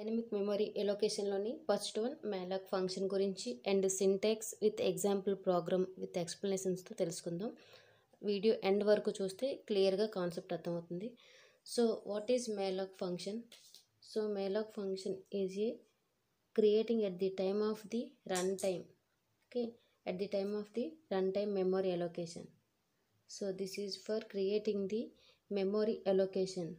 Dynamic memory ఎలోకేషన్లోని first one malloc function గురించి and syntax with example program with ఎక్స్ప్లెనేషన్స్తో తెలుసుకుందాం. వీడియో ఎండ్ వరకు చూస్తే క్లియర్గా కాన్సెప్ట్ అర్థమవుతుంది. So what is malloc function? So malloc function is a creating at the time of the run time. Okay, at the time of the runtime memory allocation. So this is for creating the memory allocation.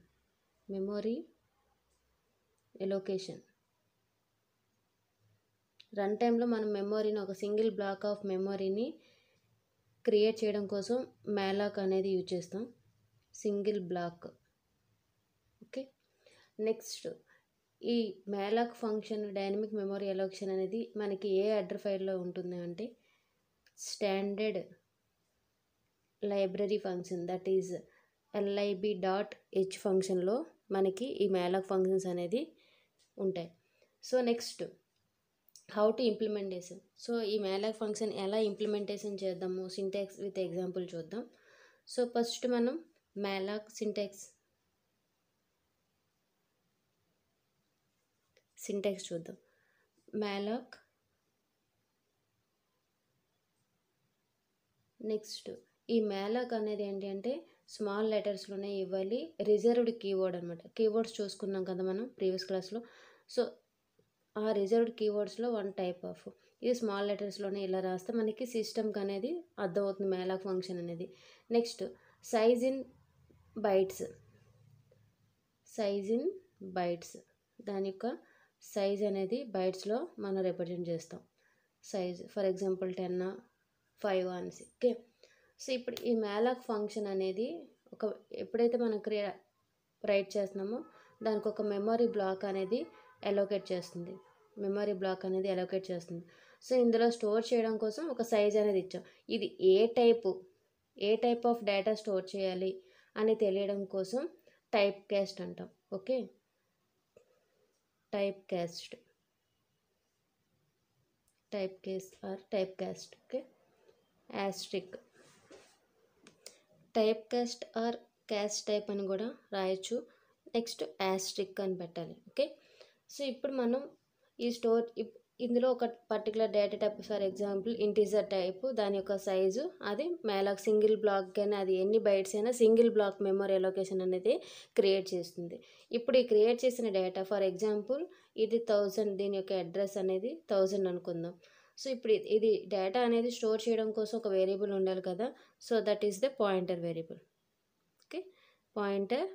Run టైంలో మనం మెమొరీని ఒక single block of మెమొరీని create చేయడం కోసం malloc అనేది use చేస్తాం. Single block. Okay, next ఈ malloc function dynamic memory allocation అనేది మనకి ఏ అడ్డర్ ఫైల్లో ఉంటుంది అంటే standard library function, that is lib.h ఫంక్షన్లో మనకి ఈ malloc ఫంక్షన్స్ అనేది ఉంటాయి. So next how to implementation. So ఈ malloc ఫంక్షన్ ఎలా ఇంప్లిమెంటేషన్ చేద్దాము సింటాక్స్ విత్ ఎగ్జాంపుల్ చూద్దాం. సో ఫస్ట్ మనం malloc సింటాక్స్ చూద్దాం. malloc నెక్స్ట్ ఈ malloc అనేది ఏంటి అంటే స్మాల్ లెటర్స్లోనే ఇవ్వాలి, రిజర్వ్డ్ కీవర్డ్ అనమాట. కీవర్డ్స్ చూసుకున్నాం కదా మనం ప్రీవియస్ క్లాస్లో. సో ఆ రిజర్వ్డ్ కీవర్డ్స్లో వన్ టైప్ ఆఫ్ ఇది స్మాల్ లెటర్స్లోనే ఇలా రాస్తే మనకి సిస్టమ్కి అనేది అర్థమవుతుంది malloc ఫంక్షన్ అనేది. నెక్స్ట్ సైజ్ ఇన్ బైట్స్, దాని యొక్క సైజ్ అనేది బైట్స్లో మనం రిప్రజెంట్ చేస్తాం. సైజ్ ఫర్ ఎగ్జాంపుల్ 10 5 అనేసి. ఓకే, సో ఇప్పుడు ఈ malloc ఫంక్షన్ అనేది ఎప్పుడైతే మనం రైట్ చేస్తున్నామో దానికి ఒక మెమరీ బ్లాక్ అనేది అలోకేట్ చేస్తుంది. సో ఇందులో స్టోర్ చేయడం కోసం ఒక సైజ్ అనేది ఇచ్చాం. ఇది ఏ టైప్ ఆఫ్ డేటా స్టోర్ చేయాలి అని తెలియడం కోసం టైప్ కాస్ట్ అంటాం. Okay, type cast okay, asterisk type cast or cast type అని కూడా రాయొచ్చు. నెక్స్ట్ యాస్ట్రిక్ అని పెట్టాలి. ఓకే, సో ఇప్పుడు మనం ఇందులో ఒక particular data type for example integer type, దాని యొక్క సైజు అది malloc సింగిల్ బ్లాక్ కానీ అది ఎన్ని బైట్స్ అయినా సింగిల్ బ్లాక్ మెమరీ అలోకేషన్ అనేది క్రియేట్ చేస్తుంది. ఇప్పుడు ఈ క్రియేట్ చేసిన డేటా ఫర్ ఎగ్జాంపుల్ ఇది 1000, దీని యొక్క అడ్రస్ అనేది 1000 అనుకుందాం. సో ఇప్పుడు ఇది డేటా అనేది స్టోర్ చేయడం కోసం ఒక వేరియబుల్ ఉండాలి కదా. So that is the pointer variable. Okay, pointer